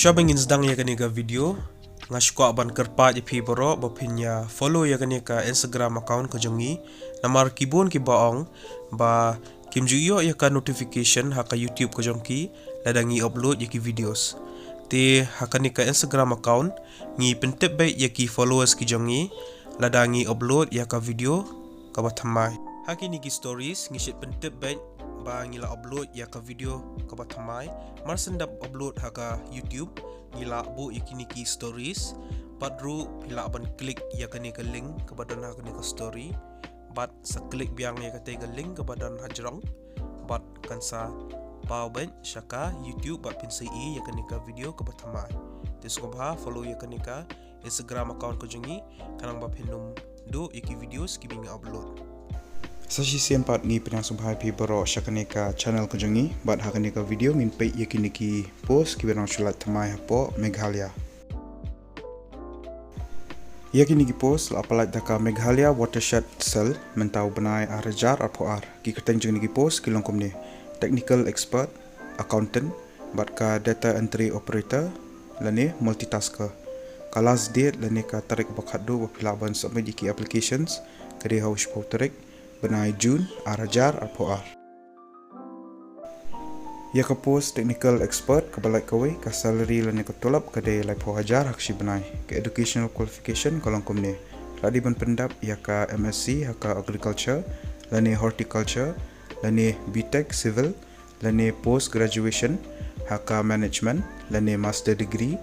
Siya bangin sedang ya kani ka video ngashko aban kerpa je pi boro bapinya follow ya kani ka Instagram account ko jongi namar kibun ki baong ba kim juyo ya ka notification ha ka YouTube ko jongki ladangi upload ya ki videos te ha kani ka Instagram account ngi pentep bai ya ki followers ki jongi ladangi upload ya ka video ka bathamai ha kini ki stories ngi shit pentep bai ba ngila upload ya ka video ka bathamai mar sendap upload ha ka YouTube ngila bu ikini ki stories padru pila ban klik ya kani ka link ke badan ha kani ka story bat sa klik biang ya kate ka link ke badan hajrong bat kansa pau ben shaka YouTube bat pinsi ya kani ka video ke bathamai tes ko ba follow ya kani ka Instagram account ko jungi kanang ba pinum do iki videos ki binga upload Sashi sempat ngi penang subhai pi boro syakane ka channel ko jongi bat hakane ka video min pe yakini ki post ki benang sulat thamai hapo Meghalaya. Yakini ki post apalat daka Meghalaya watershed cell mentau benai arajar apo ar ki keteng jongi ki post ki longkom ni technical expert accountant bat ka data entry operator lane multitasker kalas date lane ka tarik bakhadu wapilaban submit ki applications kade haus tarik benai Jun arajar apo ar. Ya ka post technical expert ke balai kawe ka salary lane ka tolap kade lai po hajar hakshi benai ke educational qualification kolong komne ladi ban pendap ya ka MSc haka agriculture lane horticulture lane BTech civil lane post graduation haka management lane master degree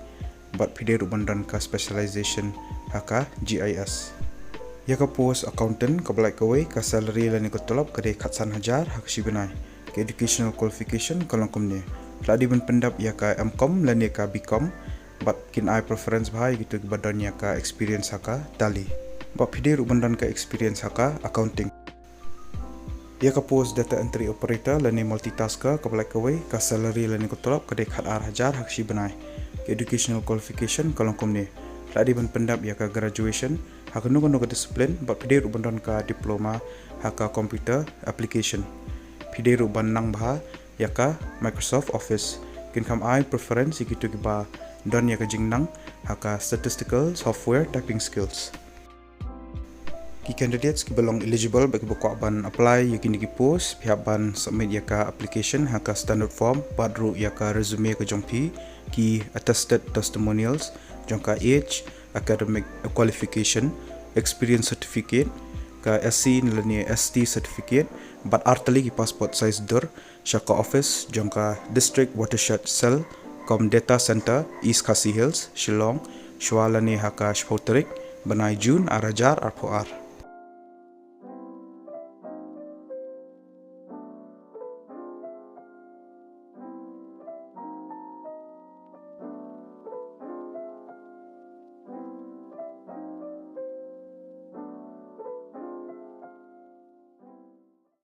bat pide rubandan ka specialization haka GIS. Ya ka post accountant ka balai kawe ka salary lani ko tolap kade khatsan hajar hakshi benai ke educational qualification kolong komne ladi ban pendap ya ka MCom lani ka BCom bat kin I preference bahai gitu badan ya ka experience haka tali bat pide rubandan ka experience haka accounting. Ya ka post data entry operator lani multitasker ka balai kawe ka salary lani ko tolap kade khatar hajar hakshi benai ke educational qualification kolong komne ladi ban pendap ya ka graduation haka nugo disiplin bat pide rubandan ka diploma haka computer application pide ruban nang bah ya ka Microsoft Office kin kam I preference gitu ba don ya ka jingnang haka statistical software typing skills ki candidates ki belong eligible bagi buku ban apply yakini ki post pihak ban submit ya ka application haka standard form badru ya ka resume ka jongpi ki attested testimonials jongka age academic qualification experience certificate ka SC nilani ST certificate bat artali ki passport size dur shaka office jongka district watershed cell com data center East Khasi Hills Shillong shwalani haka shpotrik benai Jun arajar arpo ar